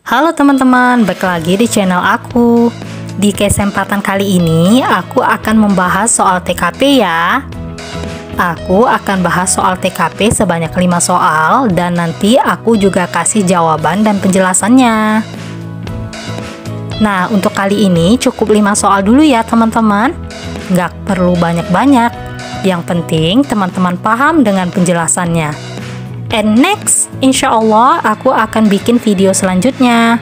Halo teman-teman, balik lagi di channel aku. Di kesempatan kali ini, aku akan membahas soal TKP ya. Aku akan bahas soal TKP sebanyak 5 soal, dan nanti aku juga kasih jawaban dan penjelasannya. Nah, untuk kali ini cukup 5 soal dulu ya teman-teman. Nggak perlu banyak-banyak. Yang penting teman-teman paham dengan penjelasannya. And next, insya Allah aku akan bikin video selanjutnya.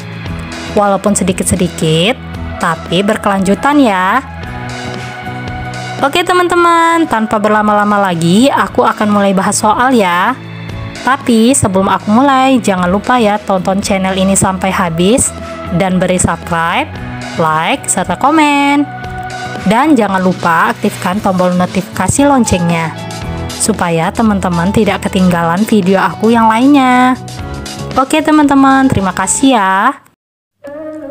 Walaupun sedikit-sedikit, tapi berkelanjutan ya. Oke teman-teman, tanpa berlama-lama lagi, aku akan mulai bahas soal ya. Tapi sebelum aku mulai, jangan lupa ya tonton channel ini sampai habis. Dan beri subscribe, like, serta komen. Dan jangan lupa aktifkan tombol notifikasi loncengnya, supaya teman-teman tidak ketinggalan video aku yang lainnya. Oke teman-teman, terima kasih ya.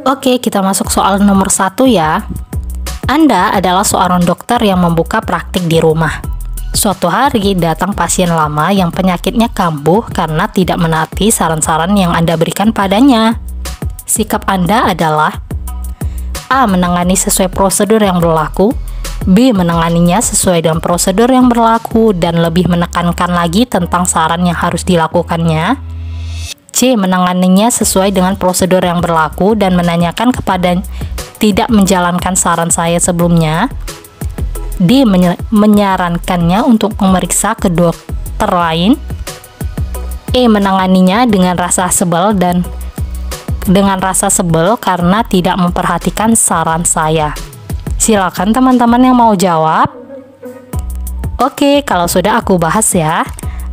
Oke, kita masuk soal nomor 1 ya. Anda adalah seorang dokter yang membuka praktik di rumah. Suatu hari datang pasien lama yang penyakitnya kambuh karena tidak menaati saran-saran yang Anda berikan padanya. Sikap Anda adalah A. Menangani sesuai prosedur yang berlaku, B. Menanganinya sesuai dengan prosedur yang berlaku dan lebih menekankan lagi tentang saran yang harus dilakukannya. C. Menanganinya sesuai dengan prosedur yang berlaku dan menanyakan kepada tidak menjalankan saran saya sebelumnya. D. Menyarankannya untuk memeriksa ke dokter lain. E. Menanganinya dengan rasa sebel karena tidak memperhatikan saran saya. Silakan teman-teman yang mau jawab. Oke, kalau sudah aku bahas ya.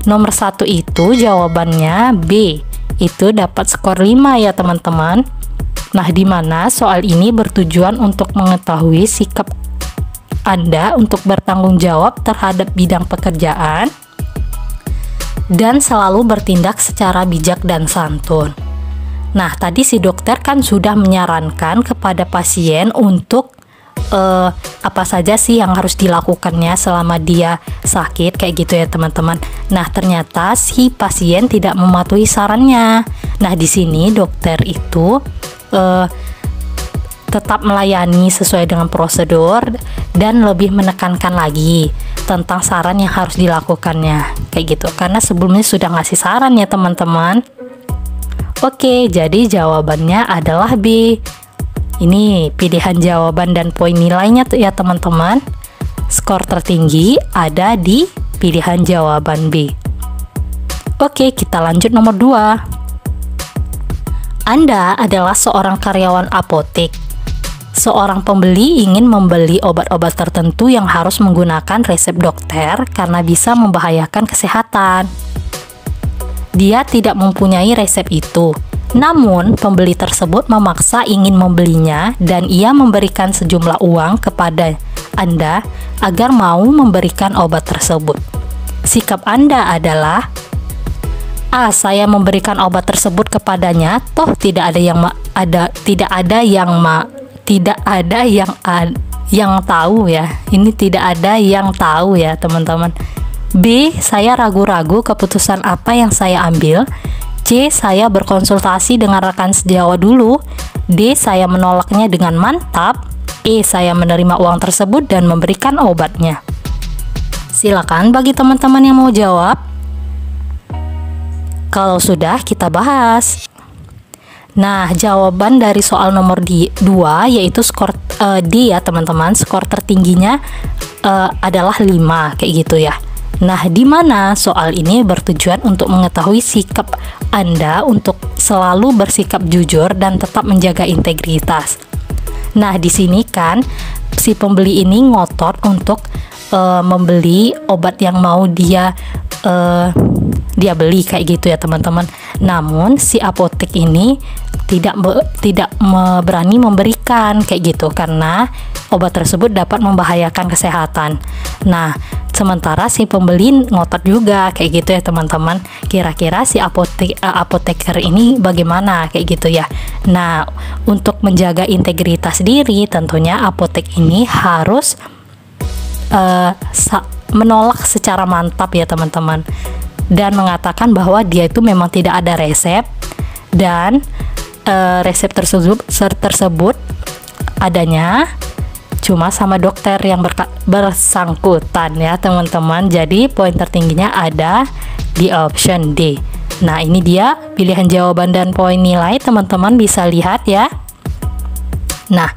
Nomor 1 itu jawabannya B. Itu dapat skor 5 ya teman-teman. Nah, di mana soal ini bertujuan untuk mengetahui sikap Anda untuk bertanggung jawab terhadap bidang pekerjaan dan selalu bertindak secara bijak dan santun. Nah, tadi si dokter kan sudah menyarankan kepada pasien untuk apa saja sih yang harus dilakukannya selama dia sakit, kayak gitu ya teman-teman. Nah, ternyata si pasien tidak mematuhi sarannya. Nah, di sini dokter itu tetap melayani sesuai dengan prosedur dan lebih menekankan lagi tentang saran yang harus dilakukannya, kayak gitu. Karena sebelumnya sudah ngasih saran ya teman-teman. Oke, jadi jawabannya adalah B. Ini pilihan jawaban dan poin nilainya tuh ya teman-teman. Skor tertinggi ada di pilihan jawaban B. Oke, kita lanjut nomor 2. Anda adalah seorang karyawan apotek. Seorang pembeli ingin membeli obat-obat tertentu yang harus menggunakan resep dokter karena bisa membahayakan kesehatan. Dia tidak mempunyai resep itu. Namun, pembeli tersebut memaksa ingin membelinya dan ia memberikan sejumlah uang kepada Anda agar mau memberikan obat tersebut. Sikap Anda adalah A. Saya memberikan obat tersebut kepadanya, toh tidak ada yang tahu ya. Ini tidak ada yang tahu ya, teman-teman. B. Saya ragu-ragu keputusan apa yang saya ambil. C. Saya berkonsultasi dengan rekan sejawat dulu. D. Saya menolaknya dengan mantap. E. Saya menerima uang tersebut dan memberikan obatnya. Silakan bagi teman-teman yang mau jawab. Kalau sudah, kita bahas. Nah, jawaban dari soal nomor 2 yaitu skor D ya teman-teman. Skor tertingginya adalah 5, kayak gitu ya. Nah, di mana soal ini bertujuan untuk mengetahui sikap Anda untuk selalu bersikap jujur dan tetap menjaga integritas. Nah, di sini kan si pembeli ini ngotot untuk membeli obat yang mau dia beli, kayak gitu ya teman-teman. Namun si apotek ini tidak berani memberikan, kayak gitu, karena obat tersebut dapat membahayakan kesehatan. Nah, sementara si pembeli ngotot juga, kayak gitu ya teman-teman. Kira-kira si apoteker ini bagaimana, kayak gitu ya. Nah, untuk menjaga integritas diri, tentunya apotek ini harus menolak secara mantap ya teman-teman, dan mengatakan bahwa dia itu memang tidak ada resep dan resep tersebut adanya cuma sama dokter yang bersangkutan ya teman-teman. Jadi poin tertingginya ada di option D. Nah, ini dia pilihan jawaban dan poin nilai, teman-teman bisa lihat ya. Nah,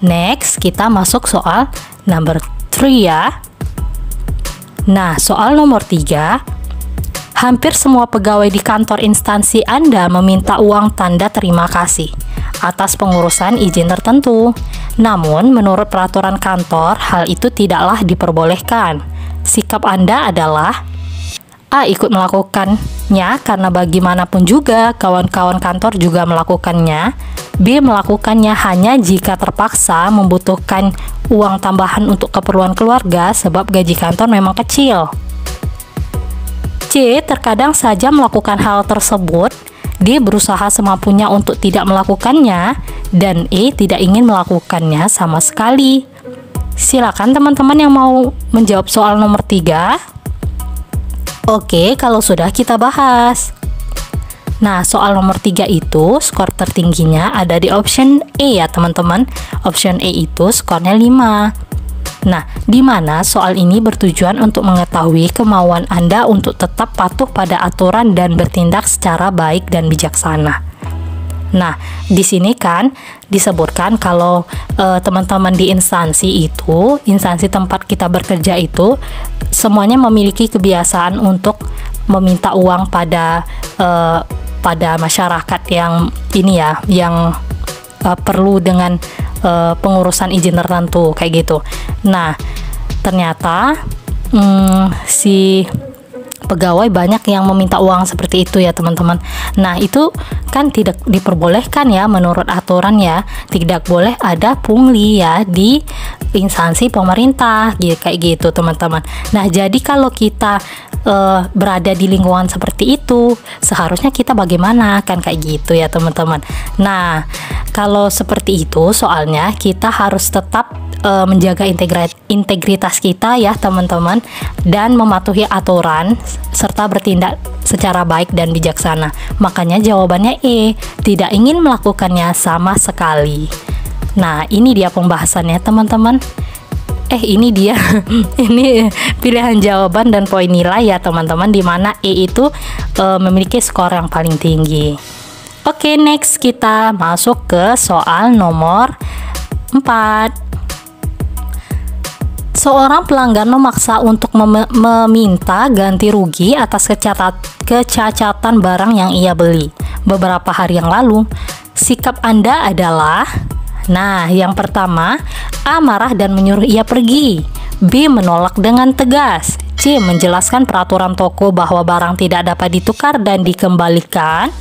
next kita masuk soal number 3 ya. Nah, soal nomor 3, hampir semua pegawai di kantor instansi Anda meminta uang tanda terima kasih atas pengurusan izin tertentu. Namun, menurut peraturan kantor, hal itu tidaklah diperbolehkan. Sikap Anda adalah A. Ikut melakukannya karena bagaimanapun juga kawan-kawan kantor juga melakukannya. B. Melakukannya hanya jika terpaksa membutuhkan uang tambahan untuk keperluan keluarga sebab gaji kantor memang kecil. C. Terkadang saja melakukan hal tersebut. D. Berusaha semampunya untuk tidak melakukannya. Dan E. Tidak ingin melakukannya sama sekali. Silakan teman-teman yang mau menjawab soal nomor 3. Oke, kalau sudah kita bahas. Nah, soal nomor 3 itu skor tertingginya ada di option E ya teman-teman. Option E itu skornya 5. Nah, di mana soal ini bertujuan untuk mengetahui kemauan Anda untuk tetap patuh pada aturan dan bertindak secara baik dan bijaksana. Nah, di sini kan disebutkan kalau teman-teman di instansi tempat kita bekerja itu semuanya memiliki kebiasaan untuk meminta uang pada masyarakat yang ini ya, yang perlu dengan pengurusan izin tertentu kayak gitu. Nah, ternyata si pegawai banyak yang meminta uang seperti itu ya teman-teman. Nah, itu kan tidak diperbolehkan ya menurut aturan ya. Tidak boleh ada pungli ya di instansi pemerintah gitu, kayak gitu teman-teman. Nah, jadi kalau kita berada di lingkungan seperti itu, seharusnya kita bagaimana kan kayak gitu ya teman-teman. Nah, kalau seperti itu soalnya kita harus tetap menjaga integritas kita ya teman-teman, dan mematuhi aturan serta bertindak secara baik dan bijaksana. Makanya jawabannya E, tidak ingin melakukannya sama sekali. Nah, ini dia pembahasannya teman-teman. Ini dia ini pilihan jawaban dan poin nilai ya teman-teman, di mana E itu memiliki skor yang paling tinggi. Oke, next kita masuk ke soal nomor 4. Seorang pelanggan memaksa untuk meminta ganti rugi atas kecacatan barang yang ia beli beberapa hari yang lalu. Sikap Anda adalah, nah, yang pertama, A. Marah dan menyuruh ia pergi. B. Menolak dengan tegas. C. Menjelaskan peraturan toko bahwa barang tidak dapat ditukar dan dikembalikan.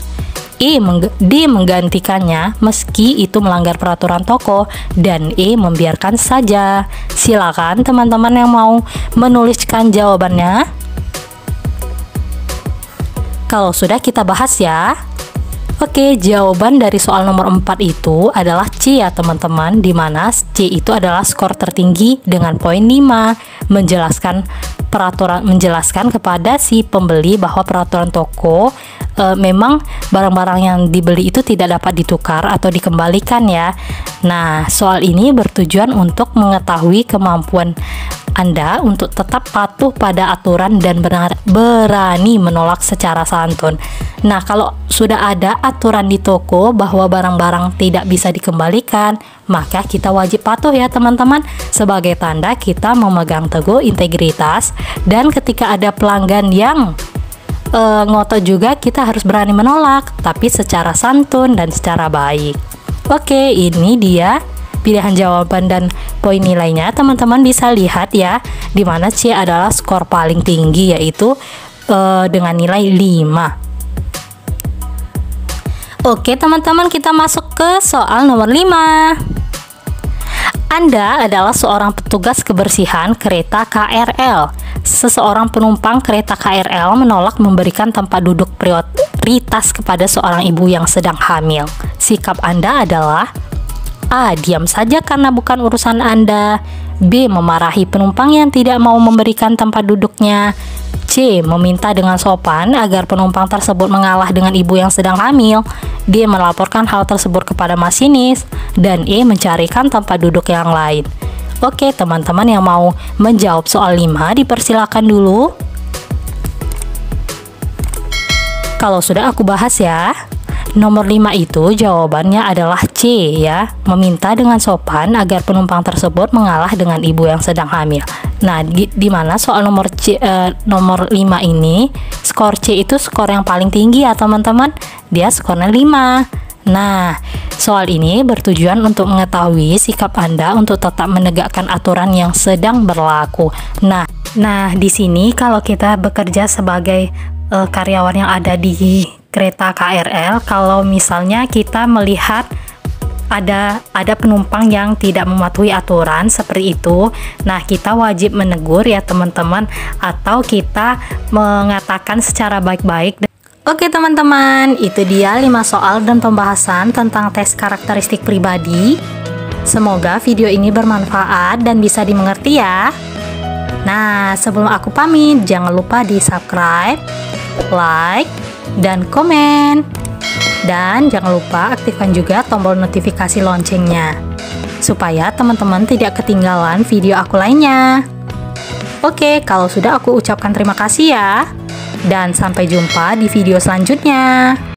D. Menggantikannya meski itu melanggar peraturan toko. Dan E. Membiarkan saja. Silakan teman-teman yang mau menuliskan jawabannya. Kalau sudah kita bahas ya. Oke, jawaban dari soal nomor 4 itu adalah C ya teman-teman, di mana C itu adalah skor tertinggi dengan poin 5, menjelaskan kepada si pembeli bahwa peraturan toko memang barang-barang yang dibeli itu tidak dapat ditukar atau dikembalikan ya. Nah, soal ini bertujuan untuk mengetahui kemampuan Anda untuk tetap patuh pada aturan dan berani menolak secara santun. Nah, kalau sudah ada aturan di toko bahwa barang-barang tidak bisa dikembalikan, maka kita wajib patuh ya teman-teman, sebagai tanda kita memegang teguh integritas. Dan ketika ada pelanggan yang ngotot juga, kita harus berani menolak, tapi secara santun dan secara baik. Oke, ini dia pilihan jawaban dan poin nilainya, teman-teman bisa lihat ya, dimana C adalah skor paling tinggi, yaitu dengan nilai 5. Oke teman-teman, kita masuk ke soal nomor 5. Anda adalah seorang petugas kebersihan kereta KRL. Seseorang penumpang kereta KRL menolak memberikan tempat duduk prioritas kepada seorang ibu yang sedang hamil. Sikap Anda adalah A. Diam saja karena bukan urusan Anda. B. Memarahi penumpang yang tidak mau memberikan tempat duduknya. C. Meminta dengan sopan agar penumpang tersebut mengalah dengan ibu yang sedang hamil. D. Melaporkan hal tersebut kepada masinis, dan E. Mencarikan tempat duduk yang lain. Oke, teman-teman yang mau menjawab soal 5 dipersilakan dulu. Kalau sudah aku bahas ya. Nomor 5 itu jawabannya adalah C ya. Meminta dengan sopan agar penumpang tersebut mengalah dengan ibu yang sedang hamil. Nah, di mana soal nomor 5 ini, skor C itu skor yang paling tinggi ya teman-teman. Dia skornya 5. Nah, soal ini bertujuan untuk mengetahui sikap Anda untuk tetap menegakkan aturan yang sedang berlaku. Nah, di sini kalau kita bekerja sebagai karyawan yang ada di kereta KRL, kalau misalnya kita melihat ada penumpang yang tidak mematuhi aturan seperti itu, nah kita wajib menegur ya teman-teman, atau kita mengatakan secara baik-baik. Oke teman-teman, itu dia 5 soal dan pembahasan tentang tes karakteristik pribadi. Semoga video ini bermanfaat dan bisa dimengerti ya. Nah, sebelum aku pamit, jangan lupa di subscribe, like, dan komen. Dan jangan lupa aktifkan juga tombol notifikasi loncengnya, supaya teman-teman tidak ketinggalan video aku lainnya. Oke, kalau sudah aku ucapkan terima kasih ya. Dan sampai jumpa di video selanjutnya.